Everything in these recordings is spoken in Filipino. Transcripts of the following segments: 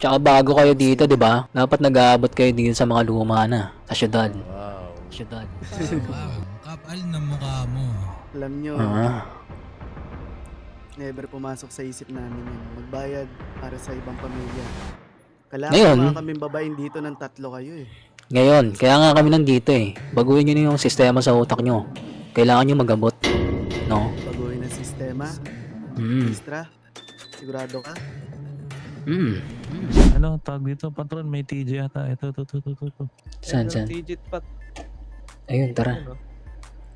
Tsaka bago kayo dito, di ba? Dapat nag-aabot kayo dito sa mga luma na. Sa syudad. Wow. Syudad. Wow, kapal na mukha mo. Alam nyo, Ah. never pumasok sa isip namin yun. Magbayad para sa ibang pamilya. Kailangan Ngayon? mga kaming babaeng dito ng 3 kayo eh. Ngayon, kaya nga kami nandito eh. Baguhin nyo na yung sistema sa utak nyo. Kailangan nyo magabot. No? Baguhin ang sistema. Mm. Extra. Sigurado ka? Mm. Ano, tawag dito, patron, may TJ ata. Ito. Saan? Digit pat. Ayun, tara.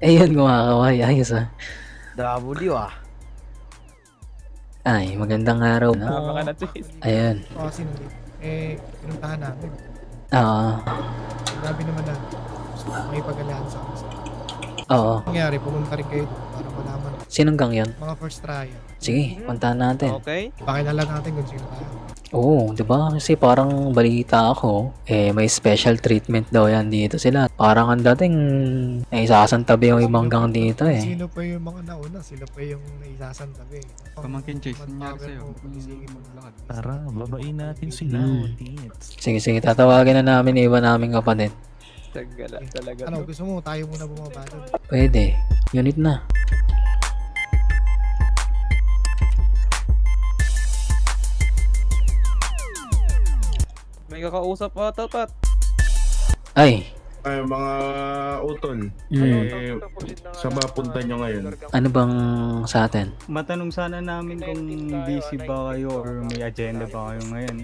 Ayun, kumakaway. Ayos ah. W ah. Ay, magandang araw. Tama ka na twist. Ayun. O, sino dito? Pinuntahan namin. Ah, Grabe naman na. Gusto ko makipag-alahan sa amin. oo. Nangyari, pumunta rin kayo doon para malaman. Sinong gang yun? Mga first trial. Sige, puntahan natin. Okay. Pakilala natin kung sino tayo. Oo, di ba? Kasi parang balita ako, may special treatment daw yan dito sila. Parang ang dating naisasantabi yung ibang gang dito eh. Sino pa yung mga nauna? Sila pa yung naisasantabi. Pamangkin Chase, nangyari sa'yo. Tara, babain natin sila. Tits. Sige, tatawagin na namin iba naming kapatid. Tagala talaga. Ano, gusto mo tayo muna bumaba doon? Pwede. Unit na. May kakausap pa tapat. Ay, Ay, mga utol, sa mapunta nyo ngayon? ano bang sa atin? Matanong sana namin kung busy ba kayo or may agenda ba kayo ngayon.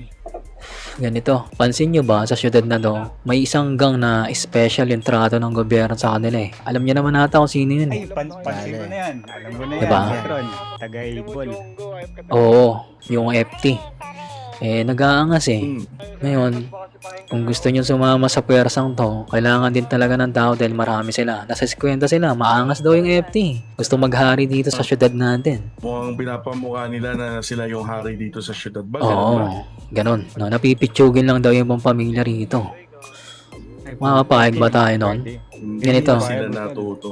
Ganito, pansin nyo ba sa syudad na to, may isang gang na special yung trato ng gobyerno sa kanila eh. Alam niyo naman nata kung sino yun eh. Ay, pansin ko na yan. Alam ko na Diba? yan, patron. Taga-ibol. Oo, yung FT. Nag-aangas eh. Ngayon, kung gusto nyo sumama sa pwersang to, kailangan din talaga ng tao dahil marami sila. Nasa 50 sila, maangas daw yung FT. Gusto maghari dito sa syudad natin. Mukhang pinapamukha nila na sila yung hari dito sa syudad ba? Ganun ba? Oo, ganun. No, napipitsugin lang daw yung ibang pamilya rito. Makakapahig ba tayo nun? Hindi Ganito. na sila natuto.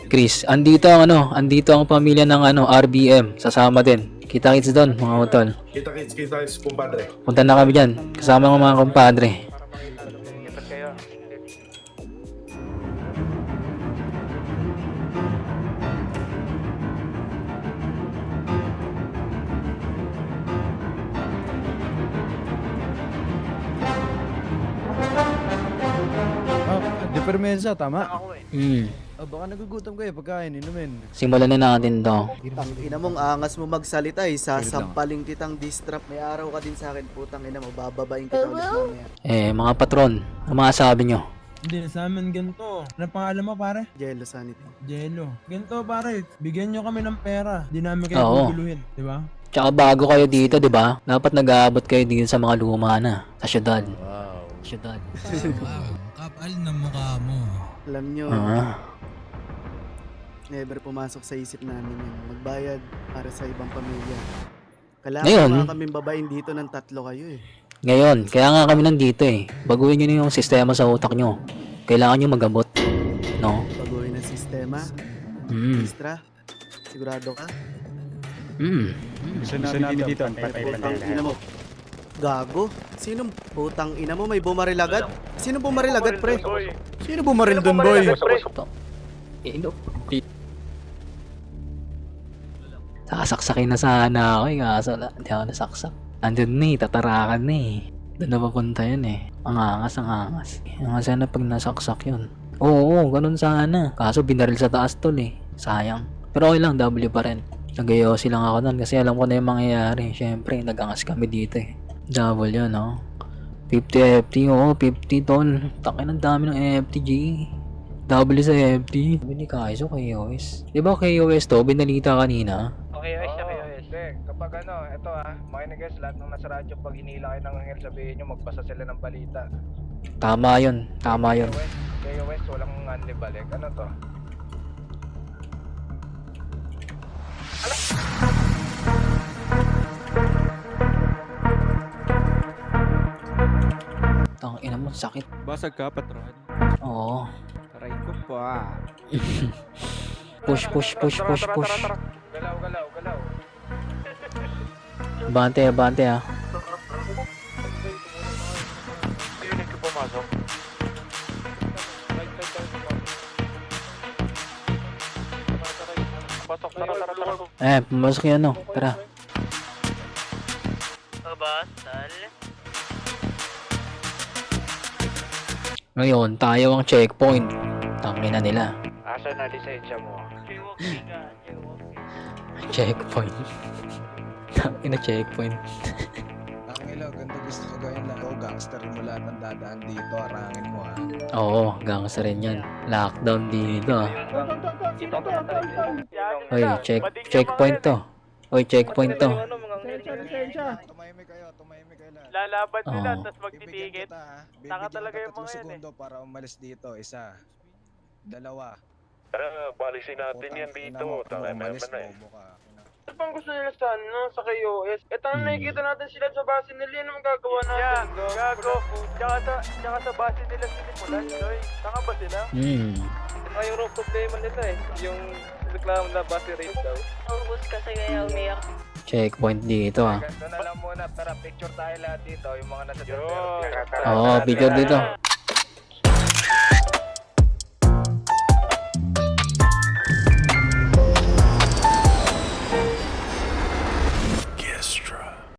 Chris, andito ang pamilya ng RBM, sasama din. Kita-kits doon, mga utol. Kita-kits, kumpadre. Punta na kami dyan, kasama ng mga kumpadre. De permesa, tama? Baka nagugutom kayo pagkain, inumin. simulan na natin to. Ang ina mong angas mo magsalita eh. Sasampaling kitang distrap. May araw ka din sa akin, putang ina mo. Bababain kita ulit mamaya. Mga patron, ano masasabi nyo? Hindi, sa amin ganito. Ano pangalan mo pare? Jello sanity. Jello. Ganito pare, bigyan nyo kami ng pera. Di namin kayo Oo. guguluhin, di ba? Tsaka bago kayo dito, di ba? Dapat nag-aabot kayo dito sa mga luma na. Sa syudad. Wow. Syudad. Wow, kapal na mukha mo. Alam nyo, Ah, never pumasok sa isip namin yun. Magbayad para sa ibang pamilya. Kailangan Ngayon? mga kaming babaeng dito ng 3 kayo eh. ngayon, kaya nga kami nandito eh. Baguhin nyo na yung sistema sa utak nyo. Kailangan nyo magabot. No? Baguhin ang sistema. Mm. Extra. Sigurado ka? Mm. Gusto namin dito, patay pa Putang na ina mo. Gago? Sinong putang ina mo? May bumaril agad? Sino bumaril agad, pre? Sino bumaril doon, boy? Sasaksakin na sana ako eh. Kaso hindi ako nasaksak. Andun na eh. Tatarakan na eh. Doon na papunta yun eh. Ang angas. Ang sana pag nasaksak yun. Oo, ganun sana. Kaso binaril sa taas tol eh. Sayang. Pero okay lang, W pa rin. Nagayosi lang ako nun kasi alam ko na yung mangyayari. Siyempre, nagangas kami dito eh. Double yun, no? 50 FT, oo, 50 tol. Takin ang dami ng FTG. W sa FT. Sabi ni Kaizo, KOS. Di ba KOS to? Binalita kanina. Okay, siya kayo. Kapag ito makinig guys, lahat ng nasa radyo, pag hinila kayo ng anghel, sabihin nyo, magbasa sila ng balita. Tama yun. Kayo West, walang anli balik. Ano to? Tangina mo, sakit. Basag ka, patron. Oo. Aray ko pa. Push. Galaw. Bante ah. pumasok. Right side tayo pumasok. Pasok, tara. Pumasok yan, no? Tara. Ngayon, tayo ang checkpoint. Tangina nila. Asa na lisensya mo? Checkpoint. Tangina checkpoint. Ang ilaw, ganito gusto ko gawin lang. O, gangster mo lahat ng dadaan dito. Arangin mo ha. Oo, gangster rin yan. Lockdown dito ah. Oy, checkpoint to. Oy, checkpoint to. Tumahimik kayo lahat. Lalaban sila, tas Bibigyan kita ha. Bibigyan talaga kita yung mga 3 yan, segundo para umalis dito. 1, 2. Tara, palisin natin yan dito. Tara, umalis, naman eh. bobo ka. Ano pang gusto nila sa ano, sa KOS? Eto na nakikita natin sila sa base nila, yun ang magagawa natin. Gago. Tsaka sa base nila sinimulan, Joy. Tanga ba sila? Yung problema nila eh. Yung reklamo na base rate daw. Ubus kasi kaya umiyak. Checkpoint dito ah. Ganito na lang muna, tara picture tayo lahat dito, yung mga nasa Oo, picture dito.